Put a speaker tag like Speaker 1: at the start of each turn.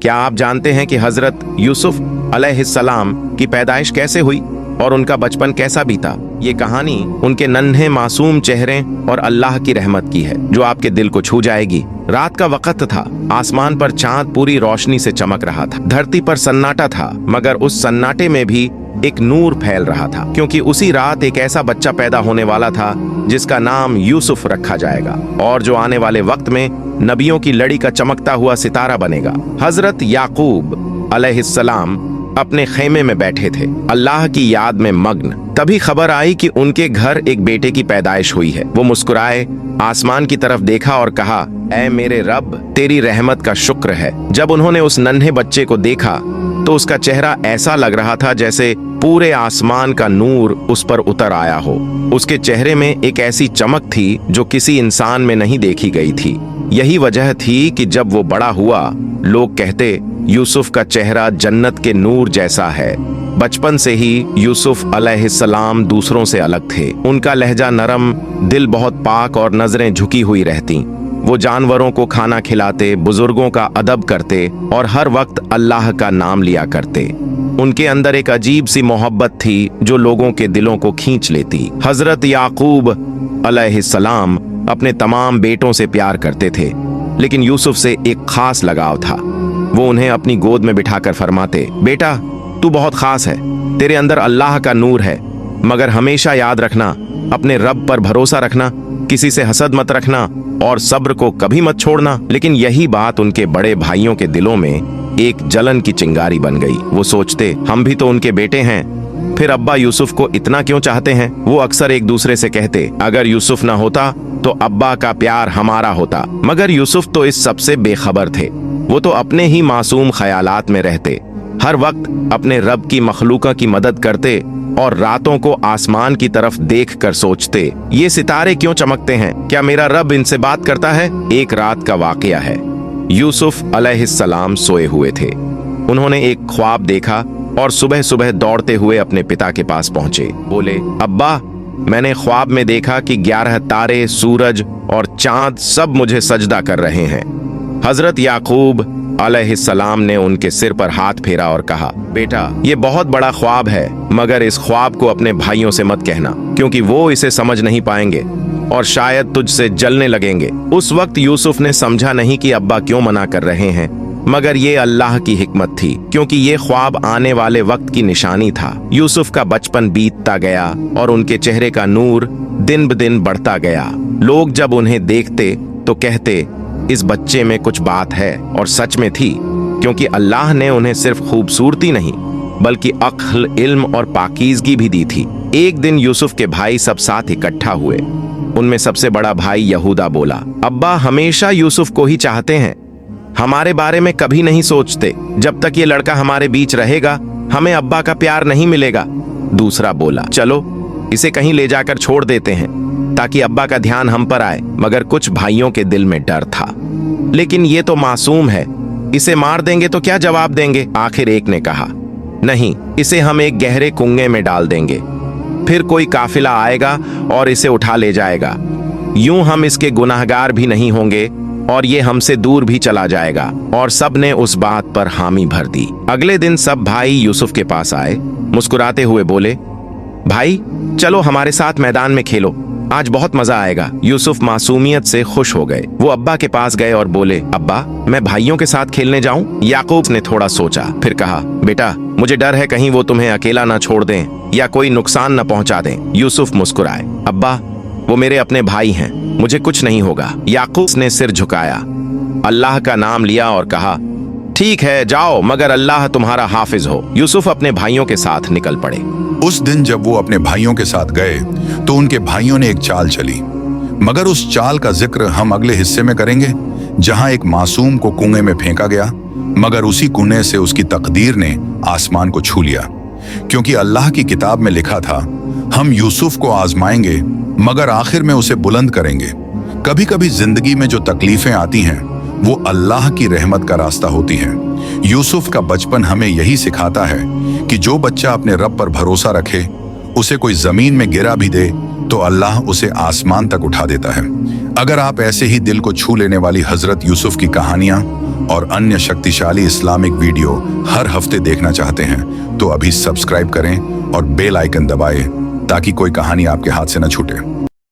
Speaker 1: क्या आप जानते हैं कि हजरत यूसुफ अलैहिस्सलाम की पैदाइश कैसे हुई और उनका बचपन कैसा बीता? ये कहानी उनके नन्हे मासूम चेहरे और अल्लाह की रहमत की है जो आपके दिल को छू जाएगी। रात का वक्त था, आसमान पर चांद पूरी रोशनी से चमक रहा था। धरती पर सन्नाटा था, मगर उस सन्नाटे में भी एक नूर फैल रहा था, क्योंकि उसी रात एक ऐसा बच्चा पैदा होने वाला था जिसका नाम यूसुफ रखा जाएगा और जो आने वाले वक्त में नबियों की लड़ी का चमकता हुआ सितारा बनेगा। हजरत याकूब अलैहिस्सलाम अपने खेमे में बैठे थे, अल्लाह की याद में मग्न। तभी खबर आई कि उनके घर एक बेटे की पैदाइश हुई है। वो मुस्कुराए, आसमान की तरफ देखा और कहा, ऐ मेरे रब, तेरी रहमत का शुक्र है। जब उन्होंने उस नन्हे बच्चे को देखा तो उसका चेहरा ऐसा लग रहा था जैसे पूरे आसमान का नूर उस पर उतर आया हो। उसके चेहरे में एक ऐसी चमक थी जो किसी इंसान में नहीं देखी गई थी। यही वजह थी कि जब वो बड़ा हुआ, लोग कहते, यूसुफ का चेहरा जन्नत के नूर जैसा है। बचपन से ही यूसुफ अलैहिस्सलाम दूसरों से अलग थे। उनका लहजा नरम, दिल बहुत पाक और नजरें झुकी हुई रहती। वो जानवरों को खाना खिलाते, बुजुर्गों का अदब करते और हर वक्त अल्लाह का नाम लिया करते। उनके अंदर एक अजीब सी मोहब्बत थी जो लोगों के दिलों को खींच लेती। हजरत याकूब अलैहिस्सलाम अपने तमाम बेटों से प्यार करते थे, लेकिन यूसुफ से एक खास लगाव था। वो उन्हें अपनी गोद में बिठाकर फरमाते, बेटा तू बहुत खास है, तेरे अंदर अल्लाह का नूर है, मगर हमेशा याद रखना, अपने रब पर भरोसा रखना, किसी से हसद मत रखना और सब्र को कभी मत छोड़ना। लेकिन यही बात उनके बड़े भाइयों के दिलों में एक जलन की चिंगारी बन गई। वो सोचते, हम भी तो उनके बेटे हैं, फिर अब्बा यूसुफ को इतना क्यों चाहते हैं? वो अक्सर एक दूसरे से कहते, अगर यूसुफ ना होता तो अब्बा का प्यार हमारा होता। मगर यूसुफ तो इस सबसे बेखबर थे। वो तो अपने ही मासूम ख्यालात में रहते, हर वक्त अपने रब की मखलूका की मदद करते और रातों को आसमान की तरफ देख कर सोचते, ये सितारे क्यों चमकते हैं? क्या मेरा रब इनसे बात करता है? एक रात का वाकया है। यूसुफ अलैहिस्सलाम सोए हुए थे। उन्होंने एक ख्वाब देखा और सुबह सुबह दौड़ते हुए अपने पिता के पास पहुंचे। बोले, अब्बा, मैंने ख्वाब में देखा कि 11 तारे, सूरज और चांद सब मुझे सजदा कर रहे हैं। हजरत याकूब अलैहिस्सलाम ने उनके सिर पर हाथ फेरा और कहा, बेटा, ये बहुत बड़ा ख्वाब है, मगर इस ख्वाब को अपने भाइयों से मत कहना, क्योंकि वो इसे समझ नहीं पाएंगे और शायद तुझसे जलने लगेंगे। उस वक्त यूसुफ ने समझा नहीं कि अब्बा क्यों मना कर रहे हैं, मगर ये अल्लाह की हिकमत थी, क्योंकि ये ख्वाब आने वाले वक्त की निशानी था। यूसुफ का बचपन बीतता गया और उनके चेहरे का नूर दिन ब दिन बढ़ता गया। लोग जब उन्हें देखते तो कहते, इस बच्चे में कुछ बात है, और सच में थी, क्योंकि अल्लाह ने उन्हें सिर्फ खूबसूरती नहीं बल्कि अक्ल, इल्म और पाकीज़गी भी दी थी। एक दिन यूसुफ के भाई सब साथ इकट्ठा हुए। उनमें सबसे बड़ा भाई यहूदा बोला, अब्बा हमेशा यूसुफ को ही चाहते हैं, हमारे बारे में कभी नहीं सोचते। जब तक ये लड़का हमारे बीच रहेगा हमें अब्बा का प्यार नहीं मिलेगा। दूसरा बोला, चलो इसे कहीं ले जाकर छोड़ देते हैं ताकि अब्बा का ध्यान हम पर आए। मगर कुछ भाइयों के दिल में डर था, लेकिन ये तो मासूम है, इसे मार देंगे तो क्या जवाब देंगे? आखिर एक ने कहा, नहीं, इसे हम एक गहरे कुएं में डाल देंगे, फिर कोई काफिला आएगा और इसे उठा ले जाएगा। यूं हम इसके गुनाहगार भी नहीं होंगे और ये हमसे दूर भी चला जाएगा। और सब ने उस बात पर हामी भर दी। अगले दिन सब भाई यूसुफ के पास आए, मुस्कुराते हुए बोले, भाई चलो हमारे साथ मैदान में खेलो, आज बहुत मजा आएगा। यूसुफ मासूमियत से खुश हो गए। वो अब्बा के पास गए और बोले, अब्बा, मैं भाइयों के साथ खेलने जाऊं? याकूब ने थोड़ा सोचा, फिर कहा, बेटा, मुझे डर है कहीं वो तुम्हें अकेला ना छोड़ दें या कोई नुकसान न पहुंचा दें। यूसुफ मुस्कुराए, अब्बा, वो मेरे अपने भाई हैं, मुझे कुछ नहीं होगा। याकूब ने सिर झुकाया, अल्लाह का नाम लिया और कहा, ठीक है जाओ, मगर अल्लाह तुम्हारा हाफिज हो। यूसुफ अपने भाइयों के साथ निकल पड़े।
Speaker 2: उस दिन जब वो अपने भाइयों के साथ गए तो उनके भाइयों ने एक चाल चली, मगर उस चाल का जिक्र हम अगले हिस्से में करेंगे, जहां एक मासूम को कुएं में फेंका गया, मगर उसी कुएं से उसकी तकदीर ने आसमान को छू लिया, क्योंकि अल्लाह की किताब में लिखा था, हम यूसुफ को आजमाएंगे मगर आखिर में उसे बुलंद करेंगे। कभी कभी जिंदगी में जो तकलीफें आती हैं वो अल्लाह की रहमत का रास्ता होती हैं। यूसुफ का बचपन हमें यही सिखाता है कि जो बच्चा अपने रब पर भरोसा रखे, उसे कोई जमीन में गिरा भी दे तो अल्लाह उसे आसमान तक उठा देता है। अगर आप ऐसे ही दिल को छू लेने वाली हजरत यूसुफ की कहानियां और अन्य शक्तिशाली इस्लामिक वीडियो हर हफ्ते देखना चाहते हैं तो अभी सब्सक्राइब करें और बेल आइकन दबाएं ताकि कोई कहानी आपके हाथ से न छूटे।